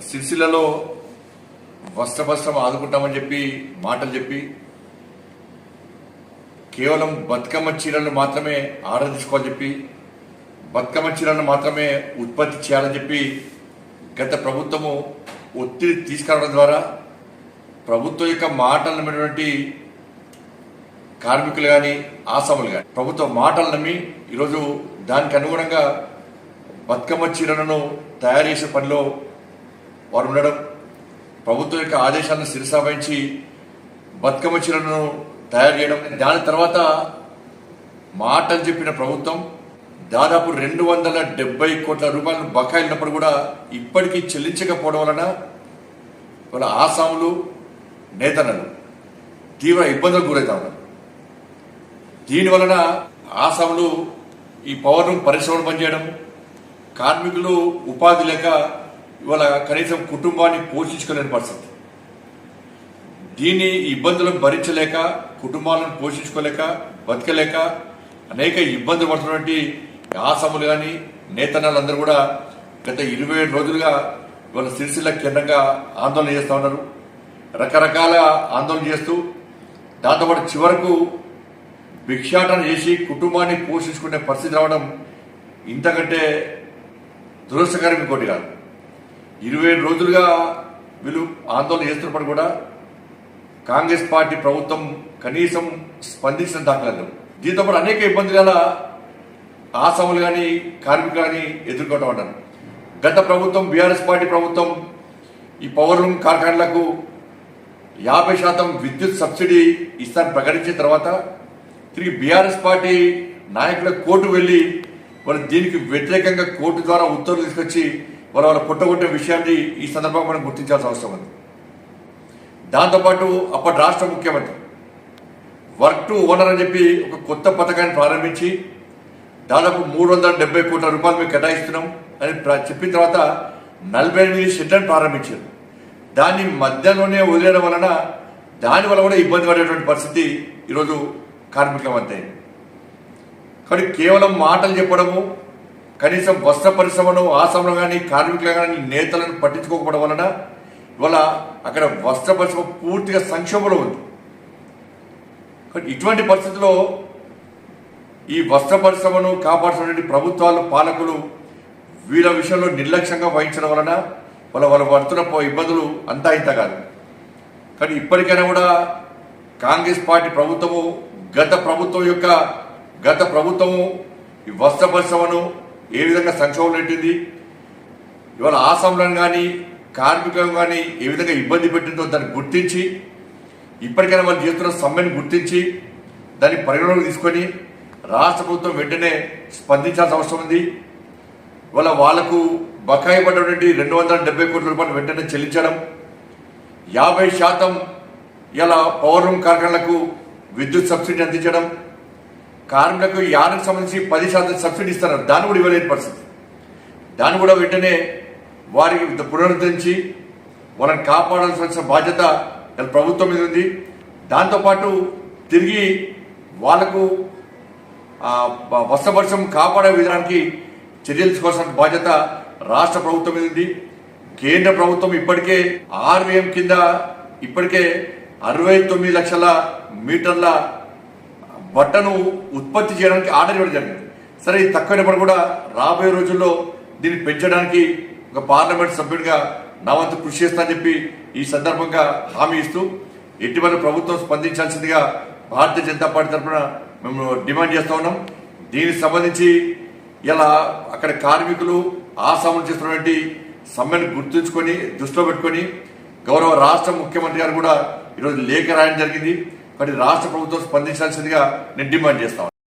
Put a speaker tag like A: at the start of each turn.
A: సిరిసిల్లలో వస్త్రపస్త్రం ఆదుకుంటామని చెప్పి మాటలు చెప్పి కేవలం బతుకమ్మ చీరలను మాత్రమే ఆర్డర్ తీసుకోవాలని చెప్పి బతుకమ్మ చీరలను మాత్రమే ఉత్పత్తి చేయాలని చెప్పి గత ప్రభుత్వము ఒత్తిడి తీసుకురావడం ద్వారా ప్రభుత్వం యొక్క మాటలు నమ్మినటువంటి కార్మికులు కానీ ఆసాములు కానీ ప్రభుత్వ మాటలు నమ్మి ఈరోజు దానికి అనుగుణంగా బతుకమ్మ చీరలను తయారు చేసే పనిలో వారు ఉండడం, ప్రభుత్వం యొక్క ఆదేశాలను శిరసావహించి బతుకమ్మ చీరలను తయారు చేయడం, దాని తర్వాత మాటలు చెప్పిన ప్రభుత్వం దాదాపు 270 కోట్ల రూపాయలను బకాయిలున్నప్పుడు కూడా ఇప్పటికీ చెల్లించకపోవడం వలన వాళ్ళ ఆసాములు నేతన్నలు తీవ్ర ఇబ్బందులకు గురవుతా ఉన్నారు. దీనివలన ఆసాములు ఈ పవర్ రూమ్ పరిశ్రమలు పనిచేయడం, కార్మికులు ఉపాధి లేక ఇవాళ కనీసం కుటుంబాన్ని పోషించుకోలేని పరిస్థితి. దీన్ని ఇబ్బందులను భరించలేక కుటుంబాలను పోషించుకోలేక బతకలేక అనేక ఇబ్బందులు పడుతున్నటువంటి ఆసాములు కానీ నేతన్నలందరూ కూడా గత 27 రోజులుగా ఇవాళ సిరిసిల్ల కేంద్రంగా ఆందోళన చేస్తూ ఉన్నారు. రకరకాల ఆందోళన చేస్తూ దాంతోపాటు చివరకు భిక్షాటన చేసి కుటుంబాన్ని పోషించుకునే పరిస్థితి రావడం ఇంతకంటే దురదృష్టకరం ఇంకోటి కాదు. 27 రోజులుగా వీళ్ళు ఆందోళన చేస్తున్నప్పుడు కూడా కాంగ్రెస్ పార్టీ ప్రభుత్వం కనీసం స్పందించిన దాఖలాలు. దీంతో పాటు అనేక ఇబ్బందులు గల ఆసాములు కానీ కార్మికులు కానీ ఎదుర్కొంటూ ఉంటారు. గత ప్రభుత్వం బీఆర్ఎస్ పార్టీ ప్రభుత్వం ఈ పవర్ లూమ్ కార్ఖానాలకు 50% విద్యుత్ సబ్సిడీ ఇస్తారని ప్రకటించిన తర్వాత తిరిగి బీఆర్ఎస్ పార్టీ నాయకుల కోర్టు వెళ్లి వాళ్ళు దీనికి వ్యతిరేకంగా కోర్టు ద్వారా ఉత్తర్వులు తీసుకొచ్చి వాళ్ళ పుట్టగొట్టిన విషయాన్ని ఈ సందర్భంగా మనం గుర్తించాల్సిన అవసరం ఉంది. దాంతోపాటు అప్పటి రాష్ట్ర ముఖ్యమంత్రి వర్క్ టు ఓనర్ అని చెప్పి ఒక కొత్త పథకాన్ని ప్రారంభించి దాదాపు 370 కోట్ల రూపాయలు మేము కేటాయిస్తున్నాం అని చెప్పిన తర్వాత 48 షెడ్లను ప్రారంభించారు. దాన్ని మధ్యలోనే వదిలేయడం వలన దానివల్ల కూడా ఇబ్బంది పడేటువంటి పరిస్థితి ఈరోజు కార్మికుల మధ్య. కానీ కేవలం మాటలు చెప్పడము, కనీసం వస్త్ర పరిశ్రమను ఆసాములు కానీ కార్మికులు కానీ నేతలను పట్టించుకోకపోవడం వలన ఇవాళ అక్కడ వస్త్ర పరిశ్రమ పూర్తిగా సంక్షోభంలో ఉంది. ఇటువంటి పరిస్థితుల్లో ఈ వస్త్ర పరిశ్రమను కాపాడుతున్న ప్రభుత్వాలు పాలకులు వీళ్ళ విషయంలో నిర్లక్ష్యంగా వహించడం వలన వాళ్ళు పడుతున్న ఇబ్బందులు అంతా ఇంత కాదు. కానీ ఇప్పటికైనా కూడా కాంగ్రెస్ పార్టీ ప్రభుత్వము గత ప్రభుత్వము ఈ వస్త్ర పరిశ్రమను ఏ విధంగా సంక్షోభం నెట్టింది, ఇవాళ ఆసాములను కానీ కార్మికులను కానీ ఏ విధంగా ఇబ్బంది పెట్టిందో దాన్ని గుర్తించి ఇప్పటికైనా వాళ్ళు చేస్తున్న సమ్మెను గుర్తించి దాన్ని పరిగణలోకి తీసుకొని రాష్ట్ర ప్రభుత్వం వెంటనే స్పందించాల్సిన అవసరం ఉంది. ఇవాళ వాళ్లకు బకాయి పడినటువంటి 270 కోట్ల రూపాయలు వెంటనే చెల్లించడం, 50% ఇలా పవర్ రూమ్ కార్ఖానాలకు విద్యుత్ సబ్సిడీ అందించడం, కార్మికులకు యానికి సంబంధించి 10% సబ్సిడీ ఇస్తున్నారు, దాన్ని కూడా ఇవ్వలేని పరిస్థితి. దాన్ని కూడా వెంటనే వారికి పునరుద్ధరించి వాళ్ళని కాపాడాల్సిన బాధ్యత ప్రభుత్వం మీద ఉంది. దాంతోపాటు తిరిగి వాళ్లకు వస్త్ర పరిశ్రమ కాపాడే విధానానికి చర్యలు తీసుకోవాల్సిన బాధ్యత రాష్ట్ర ప్రభుత్వం మీద ఉంది. కేంద్ర ప్రభుత్వం ఇప్పటికే RVM కింద ఇప్పటికే 69 లక్షల మీటర్ల బట్టను ఉత్పత్తి చేయడానికి ఆర్డర్ ఇవ్వడం జరిగింది. సరే, ఇది తక్కువైనప్పుడు కూడా రాబోయే రోజుల్లో దీన్ని పెంచడానికి ఒక పార్లమెంట్ సభ్యుడిగా నా వంతు కృషి చేస్తానని చెప్పి ఈ సందర్భంగా హామీ ఇస్తూ ఎటువంటి ప్రభుత్వం స్పందించాల్సిందిగా భారతీయ జనతా పార్టీ తరఫున మేము డిమాండ్ చేస్తూ ఉన్నాం. దీనికి సంబంధించి ఇలా అక్కడ కార్మికులు ఆసాములు చేస్తున్నటువంటి సమ్మెను గుర్తుంచుకొని దృష్టిలో పెట్టుకొని గౌరవ రాష్ట్ర ముఖ్యమంత్రి గారు కూడా ఈరోజు లేఖ రాయడం జరిగింది. మరి రాష్ట్ర ప్రభుత్వం స్పందించాల్సిందిగా నేను డిమాండ్ చేస్తాను.